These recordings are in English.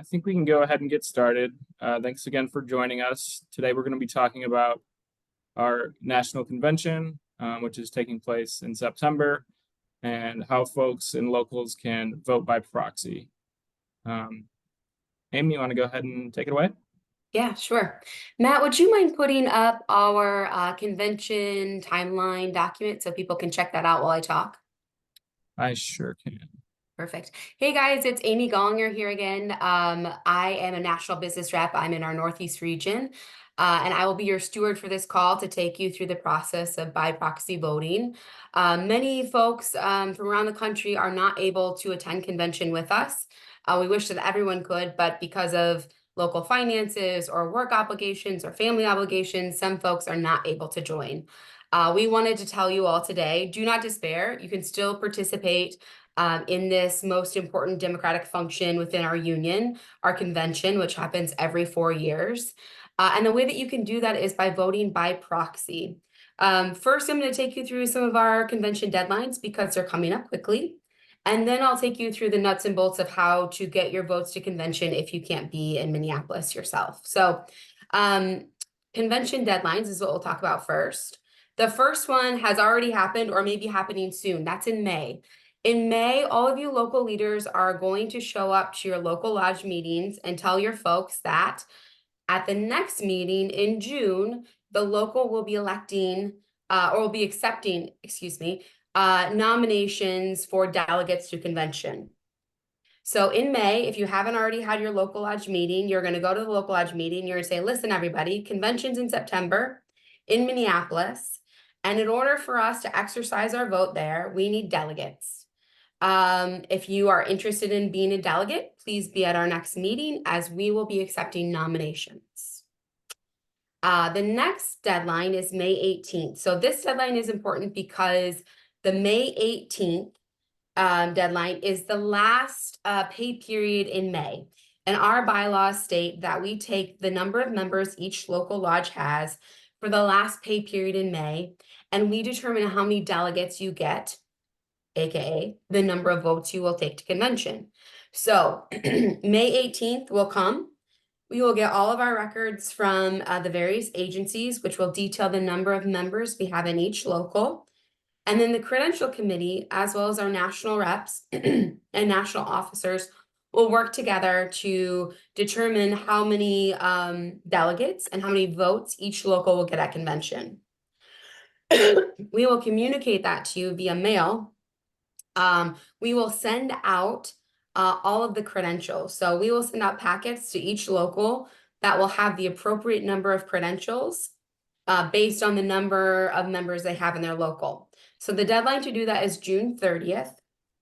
I think we can go ahead and get started. Thanks again for joining us. Today we're going to be talking about our national convention, which is taking place in September, and how folks and locals can vote by proxy. Amy, you want to go ahead and take it away? Yeah, sure. Matt, would you mind putting up our convention timeline document so people can check that out while I talk? I sure can. Perfect. Hey guys, it's Amy Gollinger here again. I am a national business rep. I'm in our Northeast region, and I will be your steward for this call to take you through the process of by proxy voting. Many folks from around the country are not able to attend convention with us. We wish that everyone could, but because of local finances or work obligations or family obligations, some folks are not able to join. We wanted to tell you all today, do not despair. You can still participate in this most important democratic function within our union, our convention, which happens every 4 years. And the way that you can do that is by voting by proxy. First, I'm going to take you through some of our convention deadlines because they're coming up quickly. And then I'll take you through the nuts and bolts of how to get your votes to convention if you can't be in Minneapolis yourself. So convention deadlines is what we'll talk about first. The first one has already happened or may be happening soon. That's in May. In May, all of you local leaders are going to show up to your local lodge meetings and tell your folks that at the next meeting in June, the local will be electing or will be accepting, nominations for delegates to convention. So in May, if you haven't already had your local lodge meeting, you're going to go to the local lodge meeting. You're going to say, listen, everybody, convention's in September in Minneapolis. And in order for us to exercise our vote there, we need delegates. If you are interested in being a delegate, please be at our next meeting as we will be accepting nominations. The next deadline is May 18th. So this deadline is important because the May 18th deadline is the last pay period in May. And our bylaws state that we take the number of members each local lodge has for the last pay period in May, and we determine how many delegates you get, aka the number of votes you will take to convention. So May 18th will come. We will get all of our records from the various agencies, which will detail the number of members we have in each local. And then the credential committee, as well as our national reps and national officers, will work together to determine how many delegates and how many votes each local will get at convention. We will communicate that to you via mail. We will send out all of the credentials. So we will send out packets to each local that will have the appropriate number of credentials based on the number of members they have in their local. So the deadline to do that is June 30th.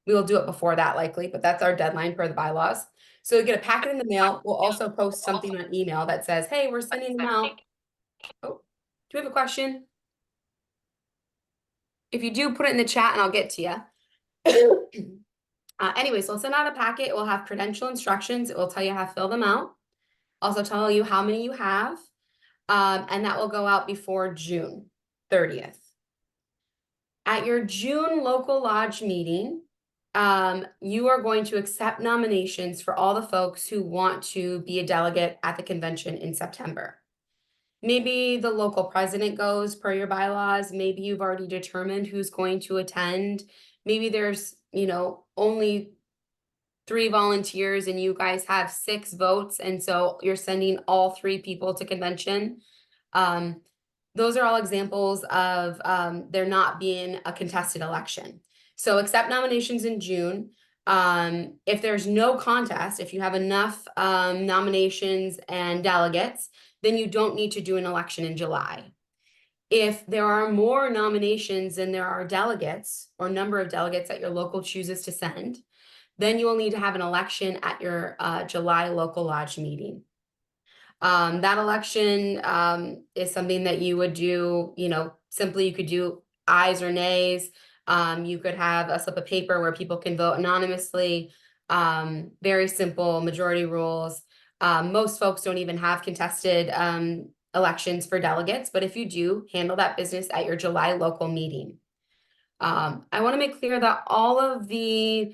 We will do it before that likely, but that's our deadline per the bylaws. So you get a packet in the mail. We'll also post something on email that says, hey, we're sending them out. Oh, do we have a question? If you do, put it in the chat and I'll get to you. Anyways, we'll send out a packet. It will have credential instructions. It will tell you how to fill them out. Also tell you how many you have. And that will go out before June 30th. At your June local lodge meeting, you are going to accept nominations for all the folks who want to be a delegate at the convention in September. Maybe the local president goes per your bylaws. Maybe you've already determined who's going to attend. Maybe there's, only 3 volunteers and you guys have 6 votes. And so you're sending all 3 people to convention. Those are all examples of there not being a contested election. So accept nominations in June. If there's no contest, if you have enough nominations and delegates, then you don't need to do an election in July. If there are more nominations than there are delegates or number of delegates that your local chooses to send, then you will need to have an election at your July local lodge meeting. That election is something that you would do, simply you could do ayes or nays. You could have a slip of paper where people can vote anonymously. Very simple majority rules. Most folks don't even have contested elections for delegates, but if you do, handle that business at your July local meeting. I want to make clear that all of the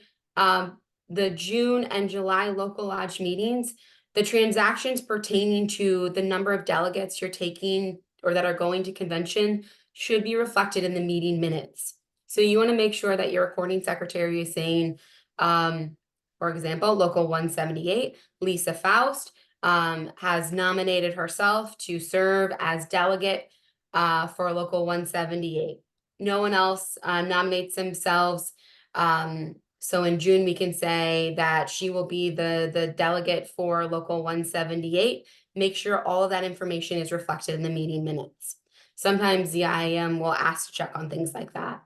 the June and July local lodge meetings, the transactions pertaining to the number of delegates you're taking or that are going to convention should be reflected in the meeting minutes. So you want to make sure that your recording secretary is saying, for example, Local 178, Lisa Faust has nominated herself to serve as delegate for Local 178. No one else nominates themselves. So in June, we can say that she will be the delegate for Local 178. Make sure all of that information is reflected in the meeting minutes. Sometimes the IAM will ask to check on things like that.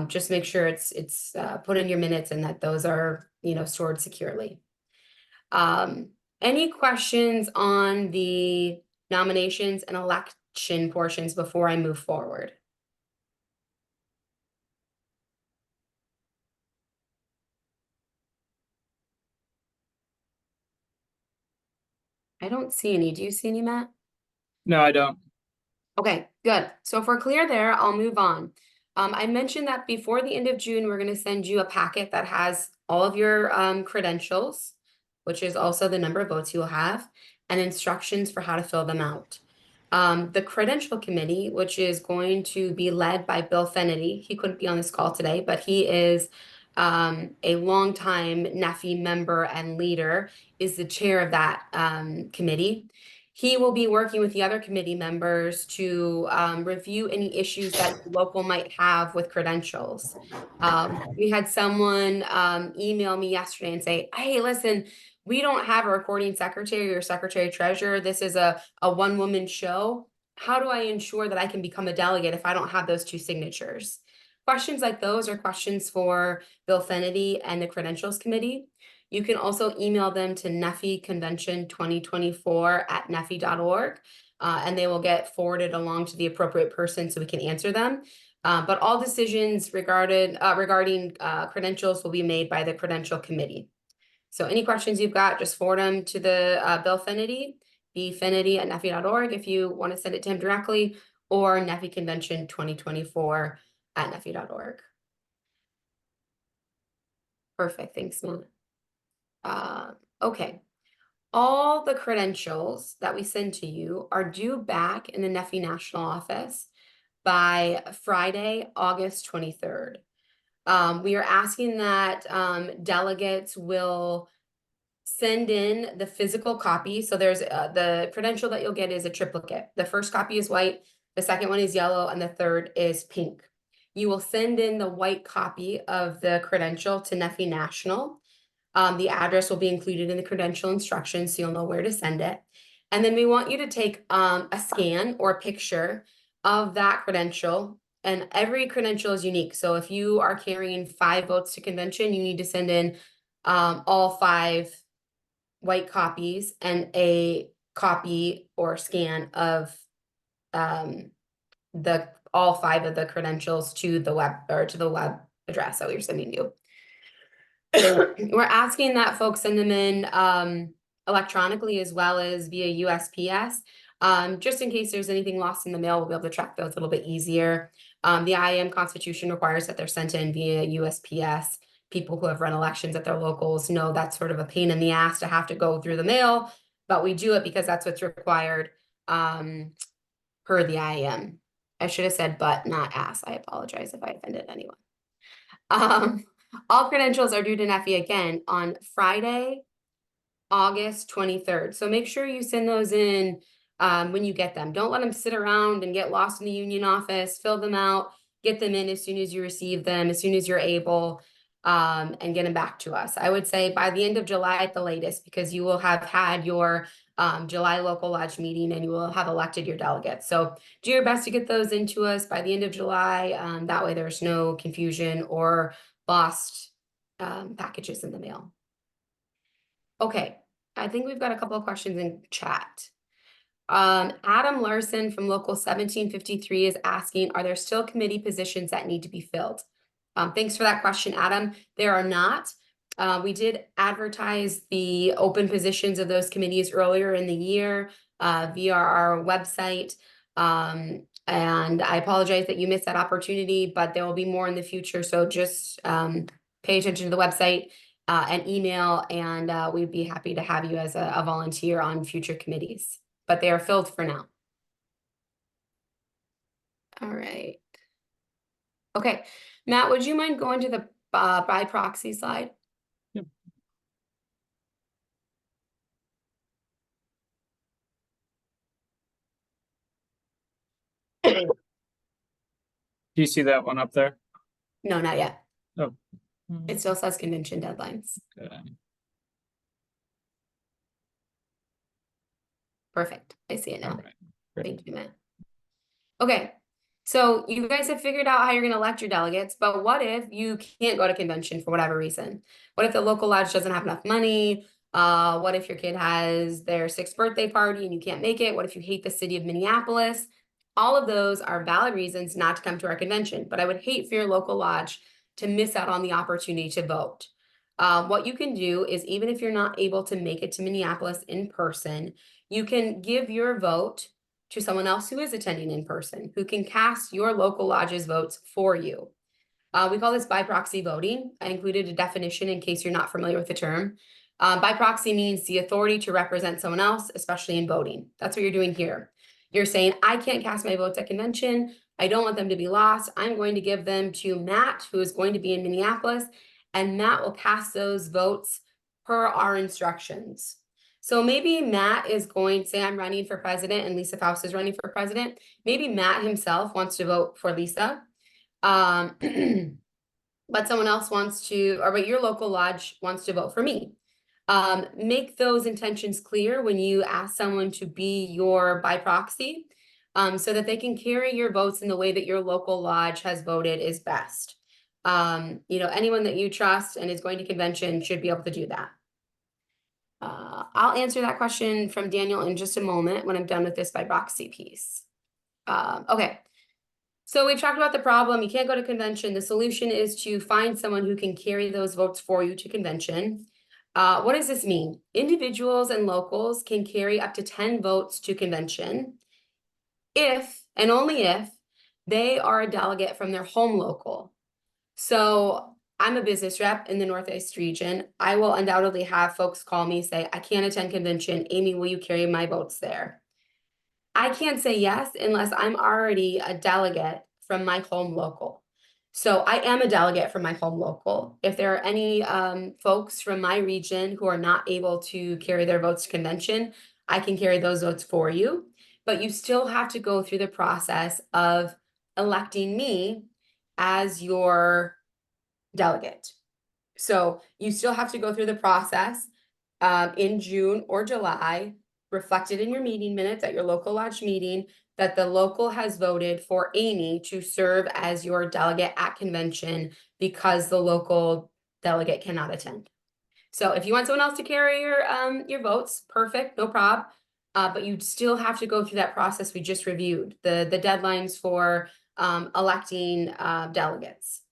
Just make sure it's put in your minutes and that those are, stored securely. Any questions on the nominations and election portions before I move forward? I don't see any. Do you see any, Matt? No, I don't. Okay, good. So if we're clear there, I'll move on. I mentioned that before the end of June, we're going to send you a packet that has all of your credentials, which is also the number of votes you will have, and instructions for how to fill them out. The credential committee, which is going to be led by Bill Fennedy, he couldn't be on this call today, but he is a longtime NFFE member and leader, is the chair of that committee. He will be working with the other committee members to review any issues that local might have with credentials. We had someone email me yesterday and say, hey, listen, we don't have a recording secretary or secretary treasurer. This is a one-woman show. How do I ensure that I can become a delegate if I don't have those two signatures? Questions like those are questions for Bill Fennedy and the Credentials Committee. You can also email them to NFFE Convention 2024@neffe.org, and they will get forwarded along to the appropriate person so we can answer them. But all decisions regarding credentials will be made by the Credential Committee. So any questions you've got, just forward them to the Bill Fennedy, bfennedy@neffe.org if you want to send it to him directly, or NFFE Convention 2024@neffe.org. Perfect, thanks, Matt. Okay, all the credentials that we send to you are due back in the NFFE National Office by Friday, August 23rd. We are asking that delegates will send in the physical copy. So there's the credential that you'll get is a triplicate. The first copy is white, the second one is yellow, and the third is pink. You will send in the white copy of the credential to NFFE National. The address will be included in the credential instructions, so you'll know where to send it. And then we want you to take a scan or a picture of that credential, and every credential is unique. So if you are carrying 5 votes to convention, you need to send in all 5 white copies and a copy or scan of all 5 of the credentials to the web address that we're sending you. We're asking that folks send them in electronically as well as via USPS. Just in case there's anything lost in the mail, we'll be able to track those a little bit easier. The IAM Constitution requires that they're sent in via USPS. People who have run elections at their locals know that's sort of a pain in the ass to have to go through the mail, but we do it because that's what's required per the IAM. I should have said but, not ass. I apologize if I offended anyone. All credentials are due to NFFE again on Friday, August 23rd. So make sure you send those in when you get them. Don't let them sit around and get lost in the union office. Fill them out, get them in as soon as you receive them, as soon as you're able, and get them back to us. I would say by the end of July at the latest, because you will have had your July local lodge meeting and you will have elected your delegates. So do your best to get those into us by the end of July. That way there's no confusion or lost packages in the mail. Okay, I think we've got a couple of questions in chat. Adam Larson from Local 1753 is asking, are there still committee positions that need to be filled? Thanks for that question, Adam. There are not. We did advertise the open positions of those committees earlier in the year via our website. And I apologize that you missed that opportunity, but there will be more in the future. So just pay attention to the website an email, and we'd be happy to have you as a volunteer on future committees, but they are filled for now. All right. Okay, Matt, would you mind going to the by proxy slide? Yep. Do you see that one up there? No, not yet. Oh. It still says convention deadlines. Okay. Perfect. I see it now. All right. Great. Thank you, Matt. Okay, so you guys have figured out how you're going to elect your delegates, but what if you can't go to convention for whatever reason? What if the local lodge doesn't have enough money? What if your kid has their 6th birthday party and you can't make it? What if you hate the city of Minneapolis? All of those are valid reasons not to come to our convention, but I would hate for your local lodge to miss out on the opportunity to vote. What you can do is, even if you're not able to make it to Minneapolis in person, you can give your vote to someone else who is attending in person, who can cast your local lodge's votes for you. We call this by proxy voting. I included a definition in case you're not familiar with the term. By proxy means the authority to represent someone else, especially in voting. That's what you're doing here. You're saying, I can't cast my votes at convention. I don't want them to be lost. I'm going to give them to Matt, who is going to be in Minneapolis, and Matt will cast those votes per our instructions. So maybe Matt is going to say, I'm running for president, and Lisa Faust is running for president. Maybe Matt himself wants to vote for Lisa. But someone else wants to, or but your local lodge wants to vote for me. Make those intentions clear when you ask someone to be your by proxy, so that they can carry your votes in the way that your local lodge has voted is best. Anyone that you trust and is going to convention should be able to do that. I'll answer that question from Daniel in just a moment when I'm done with this by proxy piece. Okay. So we've talked about the problem. You can't go to convention. The solution is to find someone who can carry those votes for you to convention. What does this mean? Individuals and locals can carry up to 10 votes to convention if, and only if, they are a delegate from their home local. So I'm a business rep in the Northeast region. I will undoubtedly have folks call me, say, I can't attend convention. Amy, will you carry my votes there? I can't say yes unless I'm already a delegate from my home local. So I am a delegate from my home local. If there are any folks from my region who are not able to carry their votes to convention, I can carry those votes for you. But you still have to go through the process of electing me as your delegate. So you still have to go through the process in June or July, reflected in your meeting minutes at your local lodge meeting, that the local has voted for Amy to serve as your delegate at convention because the local delegate cannot attend. So if you want someone else to carry your votes, perfect, no problem. But you still have to go through that process we just reviewed, the deadlines for electing delegates.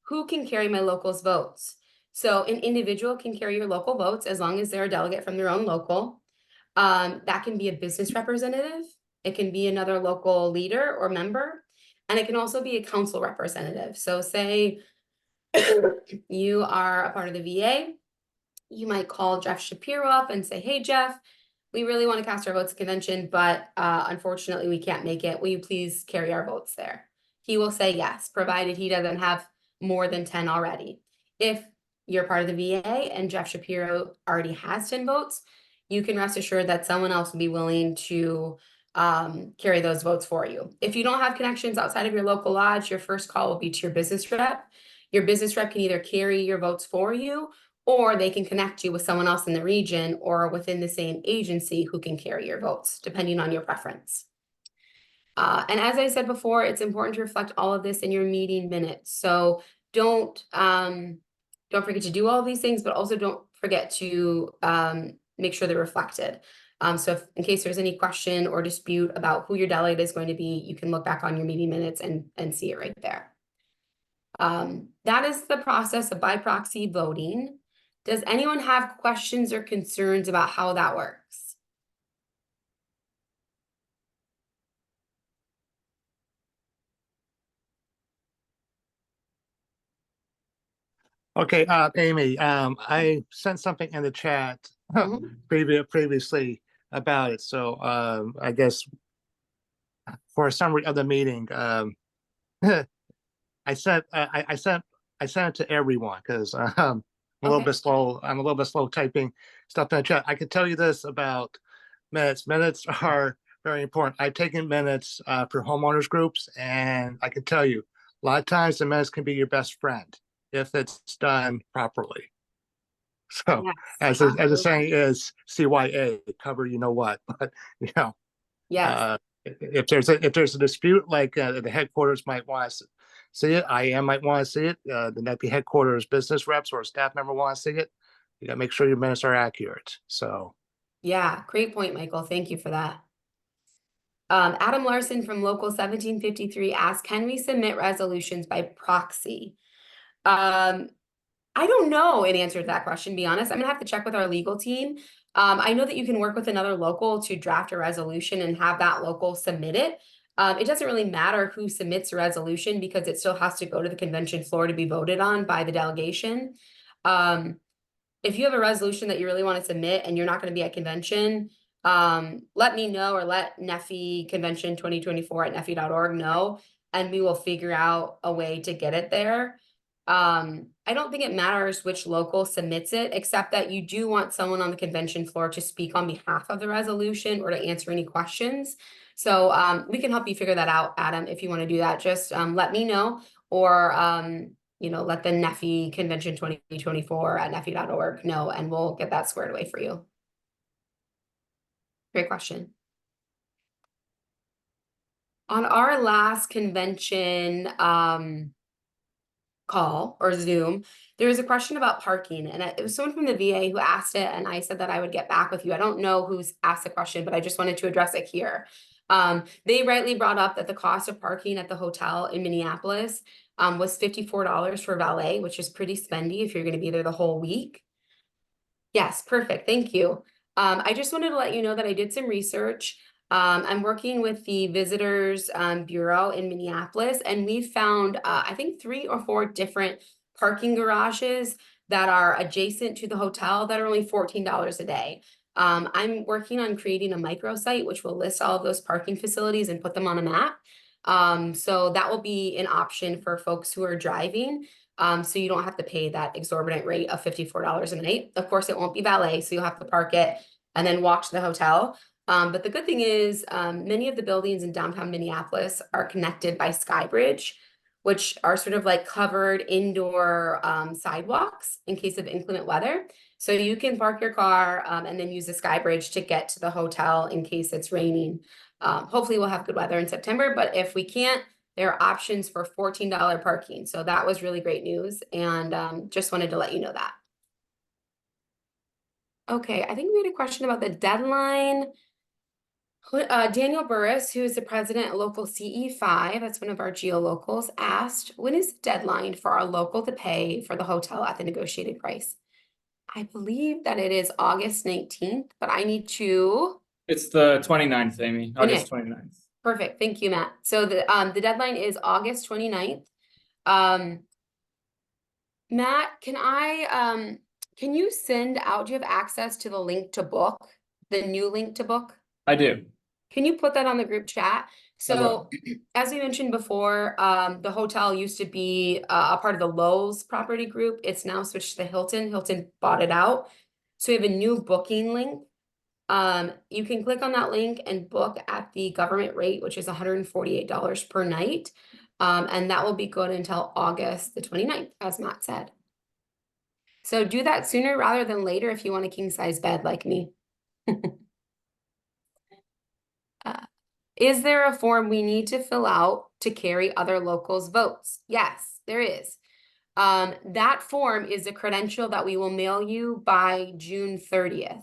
Who can carry my local's votes? So an individual can carry your local votes as long as they're a delegate from their own local. That can be a business representative. It can be another local leader or member. And it can also be a council representative. So say you are a part of the VA, you might call Jeff Shapiro up and say, hey, Jeff, we really want to cast our votes at convention, but unfortunately we can't make it. Will you please carry our votes there? He will say yes, provided he doesn't have more than 10 already. If you're part of the VA and Jeff Shapiro already has 10 votes, you can rest assured that someone else will be willing to carry those votes for you. If you don't have connections outside of your local lodge, your first call will be to your business rep. Your business rep can either carry your votes for you, or they can connect you with someone else in the region or within the same agency who can carry your votes, depending on your preference. And as I said before, it's important to reflect all of this in your meeting minutes. So don't forget to do all of these things, but also don't forget to make sure they're reflected. So if, in case there's any question or dispute about who your delegate is going to be, you can look back on your meeting minutes and see it right there. That is the process of by proxy voting. Does anyone have questions or concerns about how that works? Okay, Amy, I sent something in the chat Mhm. previously about it. So I guess for a summary of the meeting, I sent I sent it to everyone because I'm a little Okay. bit slow. I'm a little bit slow typing stuff in the chat. I can tell you this about minutes. Minutes are very important. I've taken minutes for homeowners groups, and I can tell you a lot of times the minutes can be your best friend if it's done properly. So Yes, as the absolutely. saying is, CYA, cover you know what, but you know, Yes. if there's a dispute, like the headquarters might want to see it, IAM might want to see it, the NFFE headquarters business reps or a staff member want to see it. You got to make sure your minutes are accurate. So Yeah, great point, Michael. Thank you for that. Adam Larson from Local 1753 asked, can we submit resolutions by proxy? I don't know an answer to that question, to be honest. I'm gonna have to check with our legal team. I know that you can work with another local to draft a resolution and have that local submit it. It doesn't really matter who submits a resolution because it still has to go to the convention floor to be voted on by the delegation. If you have a resolution that you really want to submit and you're not going to be at convention, let me know, or let NFFE Convention 2024 at nfe.org know, and we will figure out a way to get it there. I don't think it matters which local submits it, except that you do want someone on the convention floor to speak on behalf of the resolution or to answer any questions. So we can help you figure that out, Adam. If you want to do that, just let me know, or let the NFFE Convention 2024 at nfe.org know, and we'll get that squared away for you. Great question. On our last convention call or Zoom, there was a question about parking, and it was someone from the VA who asked it, and I said that I would get back with you. I don't know who's asked the question, but I just wanted to address it here. They rightly brought up that the cost of parking at the hotel in Minneapolis was $54 for valet, which is pretty spendy if you're going to be there the whole week. Yes, perfect. Thank you. I just wanted to let you know that I did some research. I'm working with the Visitors Bureau in Minneapolis, and we found, I think, 3 or 4 different parking garages that are adjacent to the hotel that are only $14 a day. I'm working on creating a microsite which will list all of those parking facilities and put them on a map. So that will be an option for folks who are driving. So you don't have to pay that exorbitant rate of $54 a night. Of course, it won't be valet, so you'll have to park it and then walk to the hotel. But the good thing is many of the buildings in downtown Minneapolis are connected by Skybridge, which are sort of like covered indoor sidewalks in case of inclement weather. So you can park your car and then use the Skybridge to get to the hotel in case it's raining. Hopefully we'll have good weather in September, but if we can't, there are options for $14 parking. So that was really great news, and just wanted to let you know that. Okay, I think we had a question about the deadline. Daniel Burris, who is the president at local CE5, that's one of our geolocals, asked, when is the deadline for our local to pay for the hotel at the negotiated price? I believe that it is August 19th, but I need to... It's the 29th, Amy, August 29th. Perfect. Thank you, Matt. So the deadline is August 29th. Matt, can you send out, do you have access to the link to book, the new link to book? I do. Can you put that on the group chat? I So will. as we mentioned before, the hotel used to be a part of the Lowe's property group. It's now switched to the Hilton. Hilton bought it out. So we have a new booking link. You can click on that link and book at the government rate, which is $148 per night. And that will be good until August the 29th, as Matt said. So do that sooner rather than later if you want a king size bed like me. Is there a form we need to fill out to carry other locals' votes? Yes, there is. That form is a credential that we will mail you by June 30th.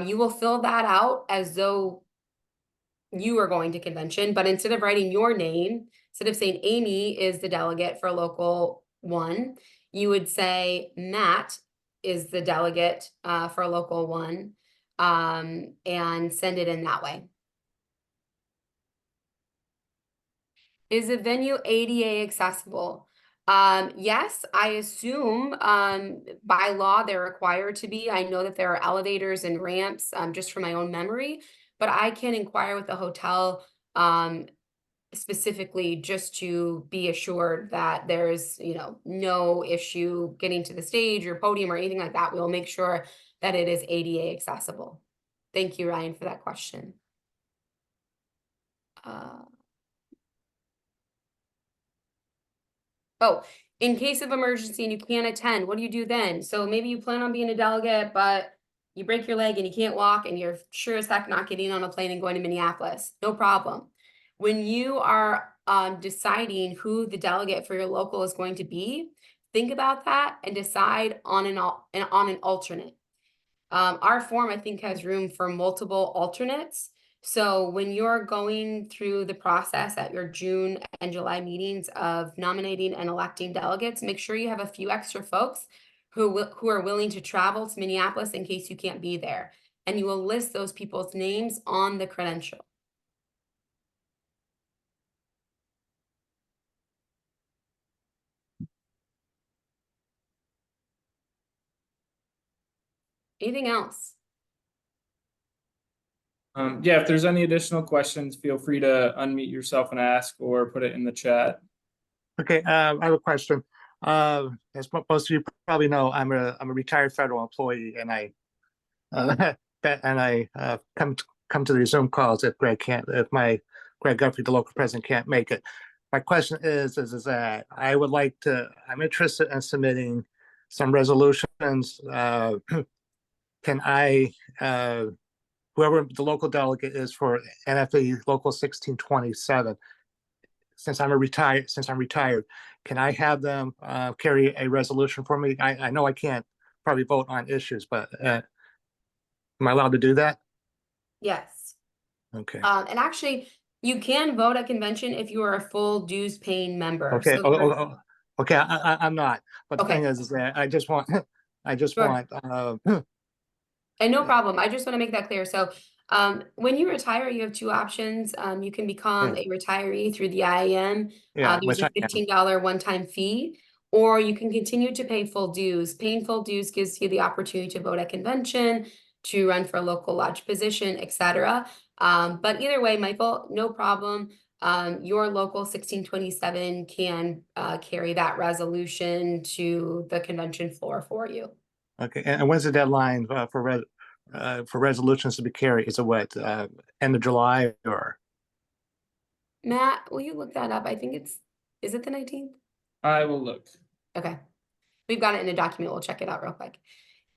You will fill that out as though you are going to convention, but instead of writing your name, instead of saying Amy is the delegate for local 1, you would say Matt is the delegate for local 1, and send it in that way. Is the venue ADA accessible? Yes, I assume, by law, they're required to be. I know that there are elevators and ramps, just from my own memory, but I can inquire with the hotel, specifically just to be assured that there's, no issue getting to the stage or podium or anything like that. We'll make sure that it is ADA accessible. Thank you, Ryan, for that question. Oh, in case of emergency and you can't attend, what do you do then? So maybe you plan on being a delegate, but you break your leg and you can't walk and you're sure as heck not getting on a plane and going to Minneapolis. No problem. When you are deciding who the delegate for your local is going to be, think about that and decide on an alternate. Our form, I think, has room for multiple alternates. So when you're going through the process at your June and July meetings of nominating and electing delegates, make sure you have a few extra folks who are willing to travel to Minneapolis in case you can't be there. And you will list those people's names on the credential. Anything else? Yeah, if there's any additional questions, feel free to unmute yourself and ask or put it in the chat. Okay, I have a question. As most of you probably know, I'm a retired federal employee, and I come to these Zoom calls if Greg Guthrie, the local president, can't make it. My question is that I'm interested in submitting some resolutions. Can I, whoever the local delegate is for NFFE Local 1627, since I'm retired, can I have them carry a resolution for me? I know I can't probably vote on issues, but am I allowed to do that? Yes. Okay. And actually, you can vote at convention if you are a full dues paying member. Okay. So Okay. I'm not. But the Okay. thing is that I just want, Sure. And no problem. I just want to make that clear. So when you retire, you have two options. You can become a retiree through the IAM. yeah, There's which a I am. $15 one-time fee, or you can continue to pay full dues. Paying full dues gives you the opportunity to vote at convention, to run for a local lodge position, etc. But either way, Michael, no problem. Your local 1627 can carry that resolution to the convention floor for you. Okay. And when's the deadline for resolutions to be carried? Is it what, end of July or? Matt, will you look that up? I think is it the 19th? I will look. Okay. We've got it in a document. We'll check it out real quick.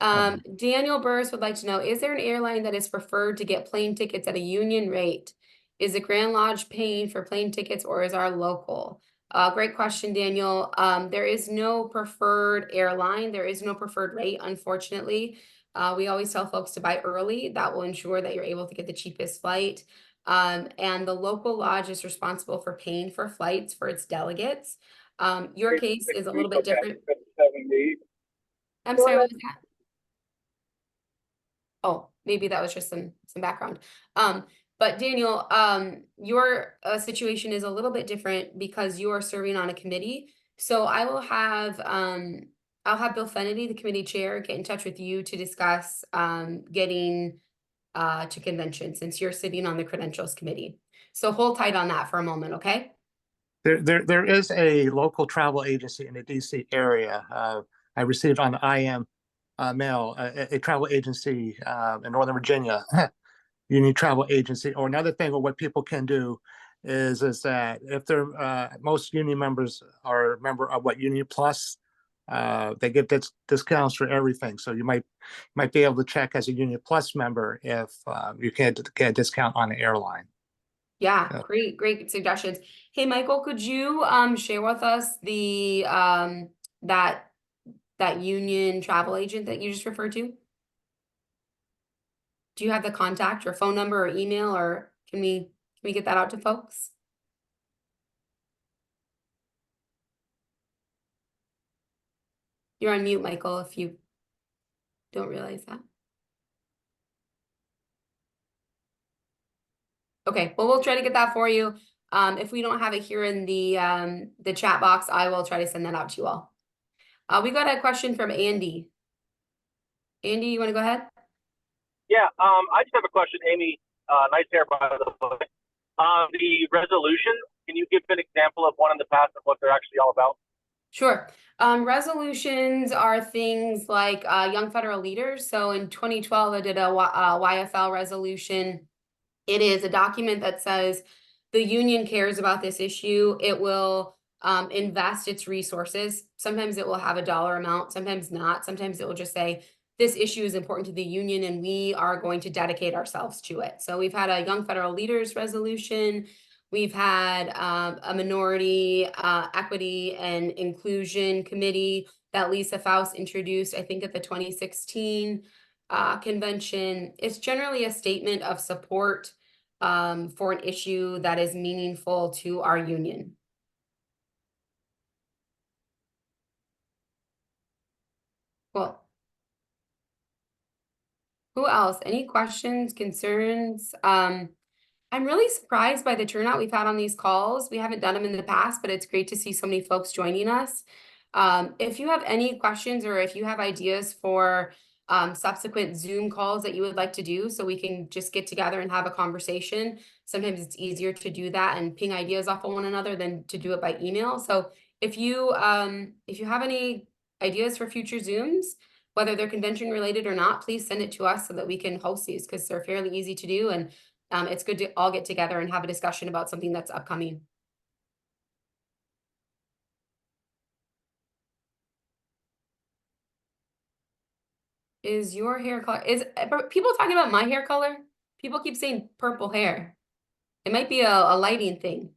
Okay. Daniel Burris would like to know, is there an airline that is preferred to get plane tickets at a union rate? Is the Grand Lodge paying for plane tickets or is our local? Great question, Daniel. There is no preferred airline. There is no preferred rate, unfortunately. We always tell folks to buy early. That will ensure that you're able to get the cheapest flight. And the local lodge is responsible for paying for flights for its delegates. Your case is a little bit different. I'm sorry, what was that? Oh, maybe that was just some background. But Daniel, your situation is a little bit different because you are serving on a committee. So I'll have Bill Fennedy, the committee chair, get in touch with you to discuss getting to convention since you're sitting on the credentials committee. So hold tight on that for a moment, okay? There is a local travel agency in the DC area. I received on IM mail a travel agency in Northern Virginia, Union Travel Agency. Or another thing, or what people can do is that if they're most union members are a member of Union Plus, they get discounts for everything. So you might be able to check as a Union Plus member if you can't get a discount on the airline. Yeah, great suggestions. Hey, Michael, could you share with us the that union travel agent that you just referred to? Do you have the contact or phone number or email, or can we get that out to folks? You're on mute, Michael, if you don't realize that. Okay, well, we'll try to get that for you. If we don't have it here in the chat box, I will try to send that out to you all. We got a question from Andy. Andy, you want to go ahead? Yeah, I just have a question, Amy. Nice hair, by the way. The resolution, can you give an example of one in the past of what they're actually all about? Sure. Resolutions are things like young federal leaders. So in 2012, I did a YFL resolution. It is a document that says the union cares about this issue. It will invest its resources. Sometimes it will have a dollar amount, sometimes not. Sometimes it will just say, this issue is important to the union and we are going to dedicate ourselves to it. So we've had a young federal leaders resolution. We've had a minority equity and inclusion committee that Lisa Faust introduced, I think at the 2016 convention. It's generally a statement of support for an issue that is meaningful to our union. Cool. Who else? Any questions, concerns? I'm really surprised by the turnout we've had on these calls. We haven't done them in the past, but it's great to see so many folks joining us. If you have any questions or if you have ideas for subsequent Zoom calls that you would like to do so we can just get together and have a conversation, sometimes it's easier to do that and ping ideas off of one another than to do it by email. So if you have any ideas for future Zooms, whether they're convention related or not, please send it to us so that we can host these because they're fairly easy to do. And it's good to all get together and have a discussion about something that's upcoming. Is your hair color, are people talking about my hair color? People keep saying purple hair. It might be a lighting thing.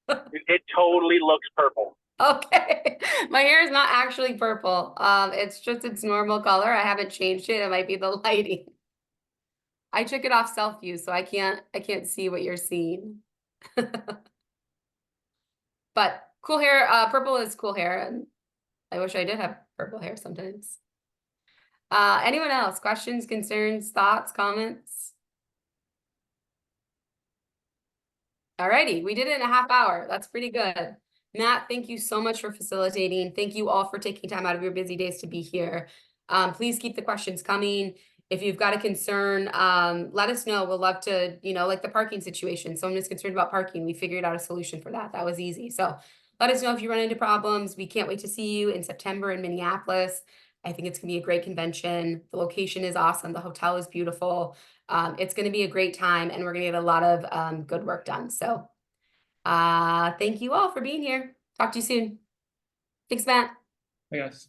It totally looks purple. Okay, my hair is not actually purple. It's just its normal color. I haven't changed it. It might be the lighting. I took it off self-view, so I can't see what you're seeing. But cool hair, purple is cool hair, and I wish I did have purple hair sometimes. Anyone else? Questions, concerns, thoughts, comments? Alrighty, we did it in a half hour. That's pretty good. Matt, thank you so much for facilitating. Thank you all for taking time out of your busy days to be here. Please keep the questions coming. If you've got a concern, let us know. We'll love to, like the parking situation. Someone is concerned about parking. We figured out a solution for that. That was easy. So let us know if you run into problems. We can't wait to see you in September in Minneapolis. I think it's gonna be a great convention. The location is awesome. The hotel is beautiful. It's gonna be a great time and we're gonna get a lot of good work done. So thank you all for being here. Talk to you soon. Thanks, Matt. I guess.